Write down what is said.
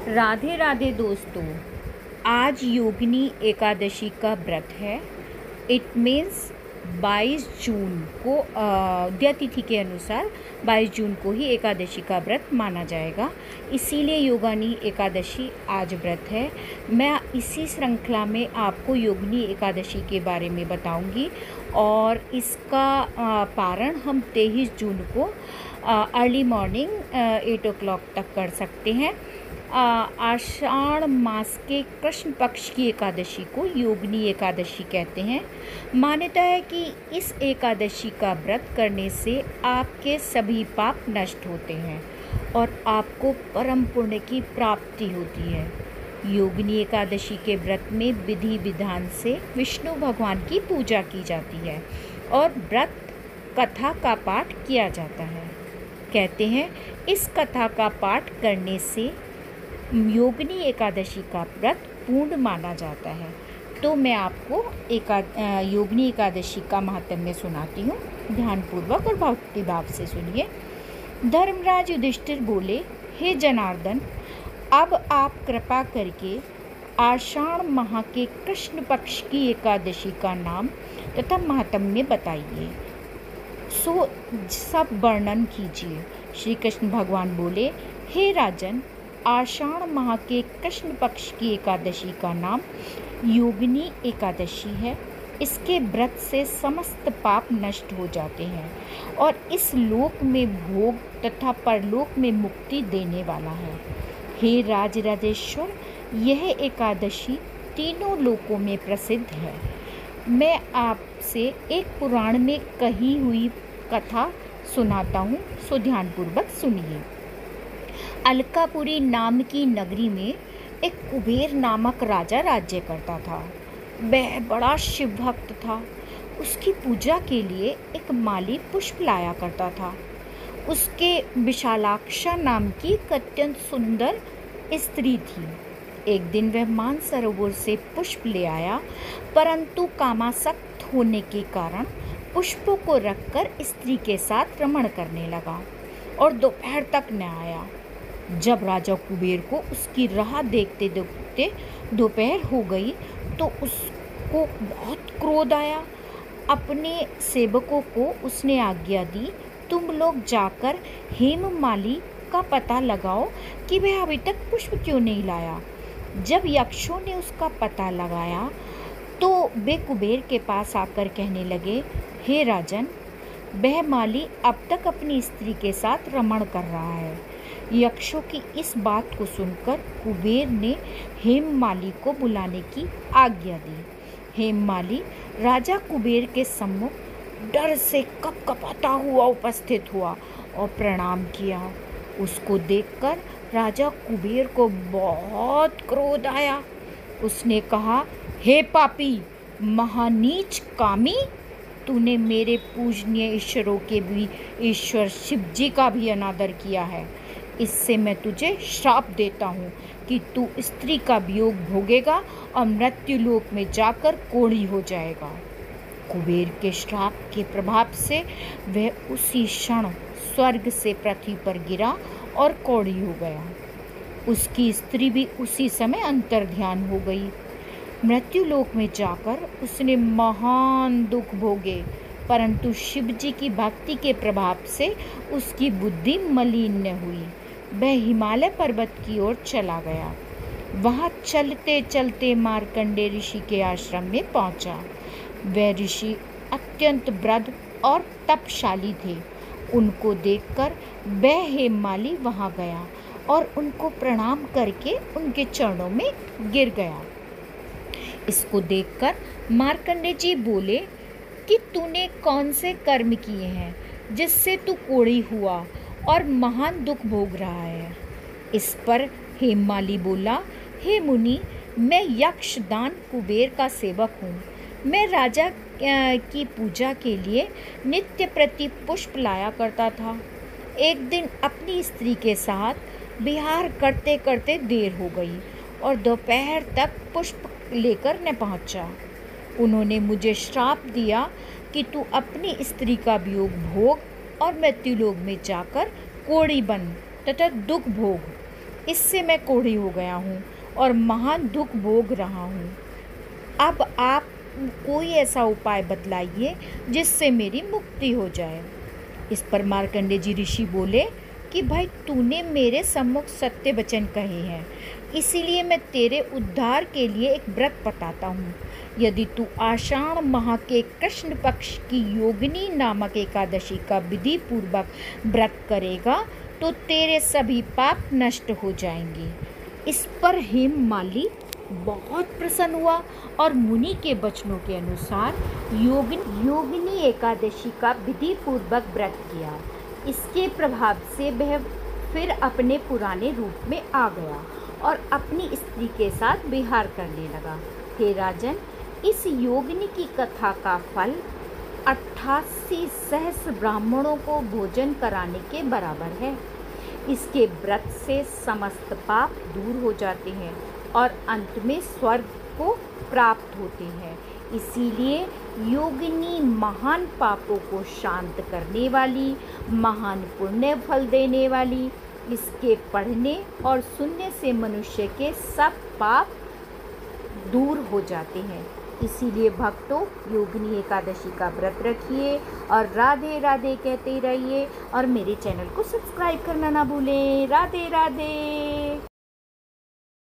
राधे राधे दोस्तों। आज योगिनी एकादशी का व्रत है। इट मीन्स 22 जून को उदय तिथि के अनुसार 22 जून को ही एकादशी का व्रत माना जाएगा, इसीलिए योगिनी एकादशी आज व्रत है। मैं इसी श्रृंखला में आपको योगिनी एकादशी के बारे में बताऊंगी और इसका पारण हम 23 जून को अर्ली मॉर्निंग 8 o'clock तक कर सकते हैं। आषाढ़ मास के कृष्ण पक्ष की एकादशी को योगिनी एकादशी कहते हैं। मान्यता है कि इस एकादशी का व्रत करने से आपके सभी पाप नष्ट होते हैं और आपको परम पुण्य की प्राप्ति होती है। योगिनी एकादशी के व्रत में विधि विधान से विष्णु भगवान की पूजा की जाती है और व्रत कथा का पाठ किया जाता है। कहते हैं इस कथा का पाठ करने से योगिनी एकादशी का व्रत पूर्ण माना जाता है। तो मैं आपको योगिनी एकादशी का महात्म्य सुनाती हूँ, ध्यानपूर्वक और भक्ति भाव से सुनिए। धर्मराज युधिष्ठिर बोले, हे जनार्दन, अब आप कृपा करके आषाढ़ माह के कृष्ण पक्ष की एकादशी का नाम तथा महात्म्य बताइए। सो सब वर्णन कीजिए। श्री कृष्ण भगवान बोले, हे राजन, आषाढ़ माह के कृष्ण पक्ष की एकादशी का नाम योगिनी एकादशी है। इसके व्रत से समस्त पाप नष्ट हो जाते हैं और इस लोक में भोग तथा परलोक में मुक्ति देने वाला है। हे राजराजेश्वर, यह एकादशी तीनों लोकों में प्रसिद्ध है। मैं आपसे एक पुराण में कही हुई कथा सुनाता हूँ, सो ध्यानपूर्वक सुनिए। अलकापुरी नाम की नगरी में एक कुबेर नामक राजा राज्य करता था। वह बड़ा शिव भक्त था। उसकी पूजा के लिए एक माली पुष्प लाया करता था। उसके विशालाक्षा नाम की एक अत्यंत सुंदर स्त्री थी। एक दिन वह मानसरोवर से पुष्प ले आया, परंतु कामासक्त होने के कारण पुष्पों को रखकर स्त्री के साथ रमण करने लगा और दोपहर तक न आया। जब राजा कुबेर को उसकी राह देखते देखते दोपहर हो गई तो उसको बहुत क्रोध आया। अपने सेवकों को उसने आज्ञा दी, तुम लोग जाकर हेममाली का पता लगाओ कि वह अभी तक पुष्प क्यों नहीं लाया। जब यक्षों ने उसका पता लगाया तो वे कुबेर के पास आकर कहने लगे, हे राजन, वह माली अब तक अपनी स्त्री के साथ रमण कर रहा है। यक्षों की इस बात को सुनकर कुबेर ने हेममाली को बुलाने की आज्ञा दी। हेममाली राजा कुबेर के सम्मुख डर से कपकपाता हुआ उपस्थित हुआ और प्रणाम किया। उसको देखकर राजा कुबेर को बहुत क्रोध आया। उसने कहा, हे पापी, महानीच कामी, तूने मेरे पूजनीय ईश्वरों के भी ईश्वर शिव जी का भी अनादर किया है। इससे मैं तुझे श्राप देता हूँ कि तू स्त्री का वियोग भोगेगा और मृत्युलोक में जाकर कोढ़ी हो जाएगा। कुबेर के श्राप के प्रभाव से वह उसी क्षण स्वर्ग से पृथ्वी पर गिरा और कोढ़ी हो गया। उसकी स्त्री भी उसी समय अंतर्ध्यान हो गई। मृत्युलोक में जाकर उसने महान दुख भोगे, परंतु शिव जी की भक्ति के प्रभाव से उसकी बुद्धि मलिन न हुई। वह हिमालय पर्वत की ओर चला गया। वहाँ चलते चलते मार्कंडेय ऋषि के आश्रम में पहुँचा। वह ऋषि अत्यंत वृद्ध और तपशाली थे। उनको देखकर वह हेममाली वहाँ गया और उनको प्रणाम करके उनके चरणों में गिर गया। इसको देखकर मार्कंडेय जी बोले कि तूने कौन से कर्म किए हैं जिससे तू कोढ़ी हुआ और महान दुख भोग रहा है। इस पर हेममाली बोला, हे मुनि, मैं यक्षदान कुबेर का सेवक हूँ। मैं राजा की पूजा के लिए नित्य प्रति पुष्प लाया करता था। एक दिन अपनी स्त्री के साथ विहार करते करते देर हो गई और दोपहर तक पुष्प लेकर न पहुँचा। उन्होंने मुझे श्राप दिया कि तू अपनी स्त्री का वियोग भोग और मृत्युलोक में जाकर कोढ़ी बन तथा दुख भोग। इससे मैं कोढ़ी हो गया हूँ और महान दुख भोग रहा हूँ। अब आप कोई ऐसा उपाय बतलाइए जिससे मेरी मुक्ति हो जाए। इस पर मार्कंडे जी ऋषि बोले कि भाई तूने मेरे सम्मुख सत्य वचन कहे हैं, इसीलिए मैं तेरे उद्धार के लिए एक व्रत बताता हूँ। यदि तू आषाढ़ माह के कृष्ण पक्ष की योगिनी नामक एकादशी का विधि पूर्वक व्रत करेगा तो तेरे सभी पाप नष्ट हो जाएंगे। इस पर हेममाली बहुत प्रसन्न हुआ और मुनि के वचनों के अनुसार योगिनी एकादशी का विधि पूर्वक व्रत किया। इसके प्रभाव से वह फिर अपने पुराने रूप में आ गया और अपनी स्त्री के साथ विहार करने लगा। हे राजन, इस योगिनी की कथा का फल 88 सहस्र ब्राह्मणों को भोजन कराने के बराबर है। इसके व्रत से समस्त पाप दूर हो जाते हैं और अंत में स्वर्ग को प्राप्त होते हैं। इसीलिए योगिनी महान पापों को शांत करने वाली, महान पुण्य फल देने वाली, इसके पढ़ने और सुनने से मनुष्य के सब पाप दूर हो जाते हैं। इसीलिए भक्तों, योगिनी एकादशी का व्रत रखिए और राधे राधे कहते रहिए और मेरे चैनल को सब्सक्राइब करना ना भूलें। राधे राधे।